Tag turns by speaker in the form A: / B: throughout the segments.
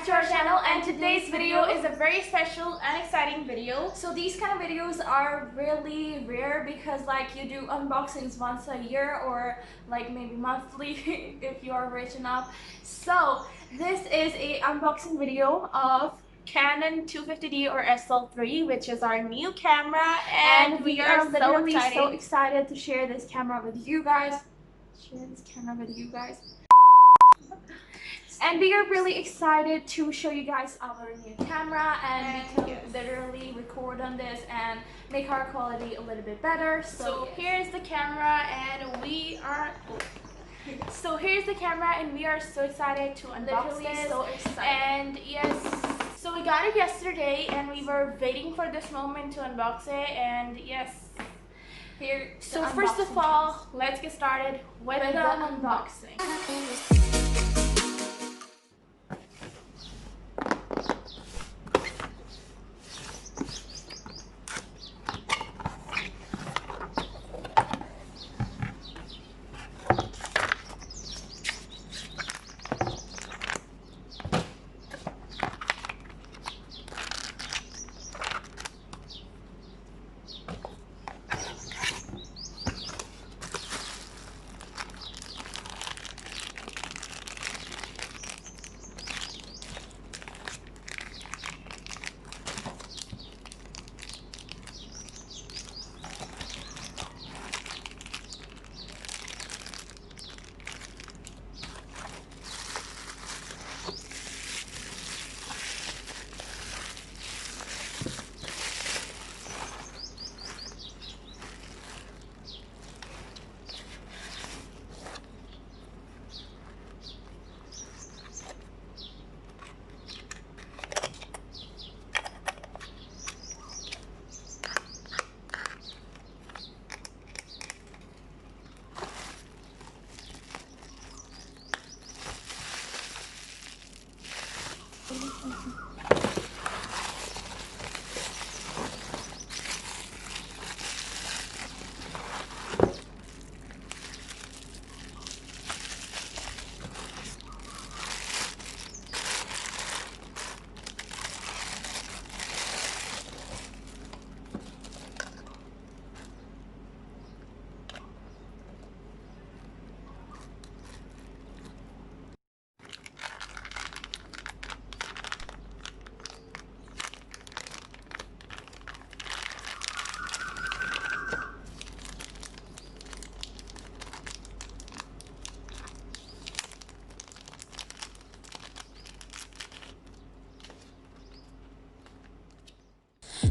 A: To our channel, and today's video is a very special and exciting video. So these kind of videos are really rare because like you do unboxings once a year or like maybe monthly if you are rich enough. So this is a unboxing video of Canon 250D or SL3, which is our new camera, and we are literally so excited to share this camera with you guys. And we are really excited to show you guys our new camera, and we can literally record on this and make our quality a little bit better. So here's the camera, and we are so excited to unbox this. So excited. And yes, so we got it yesterday and we were waiting for this moment to unbox it, and yes, here. So first of all, let's get started with the unboxing.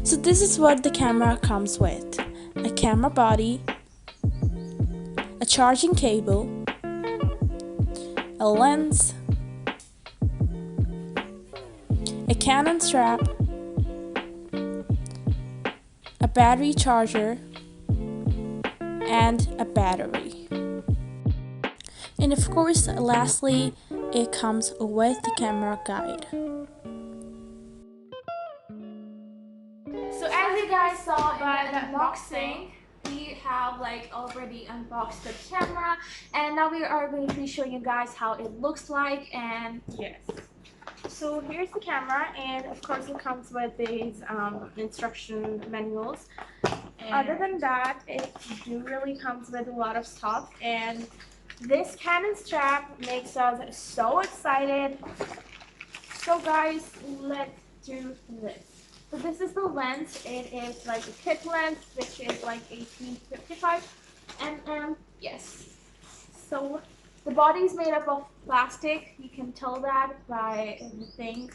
A: So this is what the camera comes with: a camera body, a charging cable, a lens, a Canon strap, a battery charger, and a battery. And of course, lastly, it comes with the camera guide. So as you guys saw by the unboxing, we have like already unboxed the camera, and now we are going to be showing you guys how it looks like. And yes, so here's the camera, and of course it comes with these instruction manuals. And other than that, it really comes with a lot of stuff, and this Canon strap makes us so excited. So guys, let's do this. So this is the lens. It is like a kit lens, which is like 1855 mm. Yes. So the body is made up of plastic. You can tell that by the thing.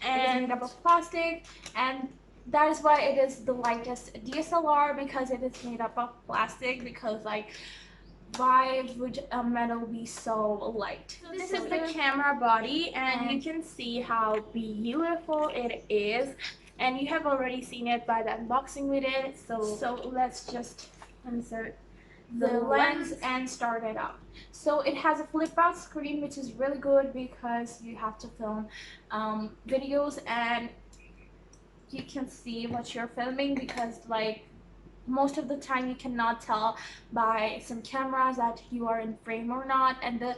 A: And it is made up of plastic, and that is why it is the lightest DSLR, because it is made up of plastic. Because like, why would a metal be so light? So this is the camera body, and you can see how beautiful it is, and you have already seen it by the unboxing we did. So let's just insert the lens and start it up. So it has a flip out screen, which is really good because you have to film videos, and you can see what you're filming, because like most of the time you cannot tell by some cameras that you are in frame or not. And the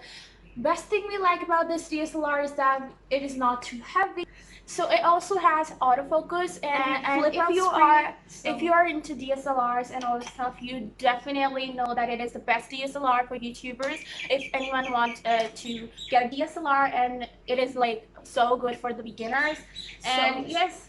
A: best thing we like about this DSLR is that it is not too heavy. So it also has autofocus and flip out screen. If you are into DSLRs and all this stuff, you definitely know that it is the best DSLR for YouTubers. If anyone wants to get a DSLR, and it is like so good for the beginners. And yes,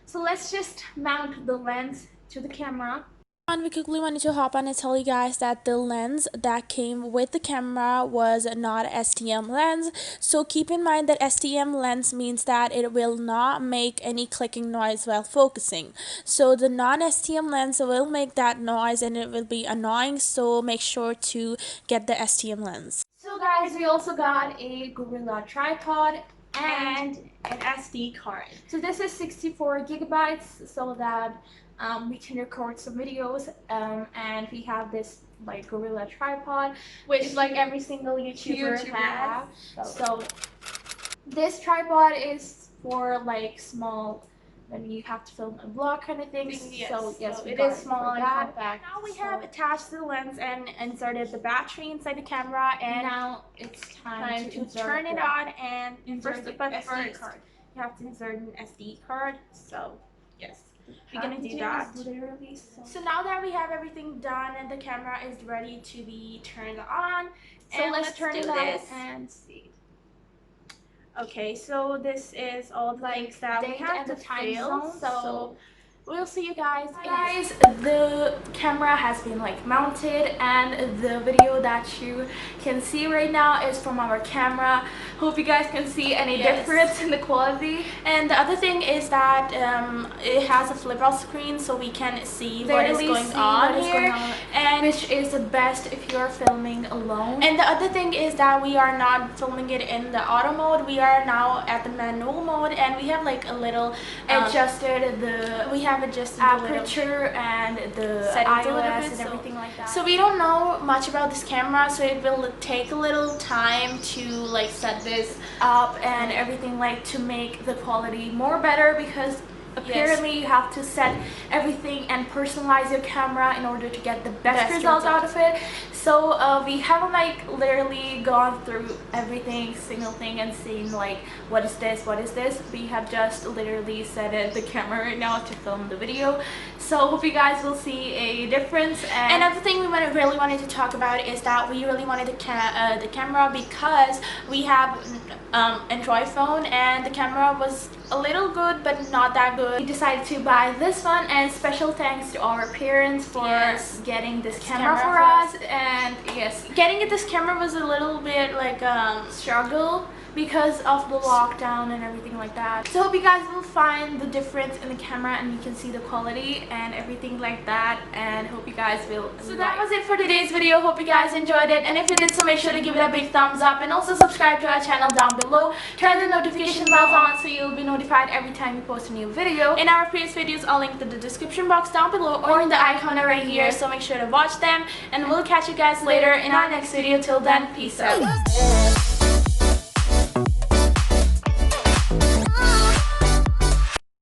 A: so let's just mount the lens to the camera.
B: And we quickly wanted to hop on and tell you guys that the lens that came with the camera was not STM lens. So keep in mind that STM lens means that it will not make any clicking noise while focusing. So the non-STM lens will make that noise and it will be annoying. So make sure to get the STM lens.
A: So guys, we also got a Gorilla tripod and
B: an SD card.
A: So this is 64 gigabytes, so that we can record some videos, and we have this like Gorilla tripod, which like every single YouTuber has. So this tripod is for like small, when you have to film a vlog kind of thing.
B: Yes.
A: So yes,
B: it is small and compact.
A: Now we have attached the lens and inserted the battery inside the camera, and
B: now
A: it's time to
B: turn it on and
A: insert the SD card.
B: You have to insert an SD card. So yes, we're gonna do that.
A: Literally
B: So now that we have everything done and the camera is ready to be turned on,
A: so let's turn it on
B: and see. Okay, so this is all the things that we have to fill. So we'll see you guys.
A: Guys, the camera has been like mounted, and the video that you can see right now is from our camera. Hope you guys can see any difference in the quality.
B: And the other thing is that it has a flip out screen, so we can see what is going on here,
A: and which is the best if you're filming alone.
B: And the other thing is that we are not filming it in the auto mode. We are now at the manual mode, and we have like a little
A: adjusted the aperture and the iOS and everything like that.
B: So we don't know much about this camera, so it will take a little time to like set this
A: up and everything, like to make the quality more better, because apparently you have to set everything and personalize your camera in order to get the best results out of it. So we haven't like literally gone through everything single thing and seen like what is this. We have just literally set it the camera right now to film the video. So hope you guys will see a difference.
B: And another thing we really wanted to talk about is that we really wanted the camera, because we have Android phone and the camera was a little good but not that good.
A: We decided to buy this one, and special thanks to our parents for getting this camera for us. And yes,
B: getting this camera was a little bit like
A: struggle because of the lockdown and everything like that. So hope you guys will find the difference in the camera, and you can see the quality and everything like that, and hope you guys will.
B: So that was it for today's video. Hope you guys enjoyed it, and if you did, so make sure to give it a big thumbs up, and also subscribe to our channel down below. Turn the notification bells on so you'll be notified every time we post a new video. In our previous videos are linked in the description box down below or in the icon right here, so make sure to watch them, and we'll catch you guys later in our next video. Till then, peace out.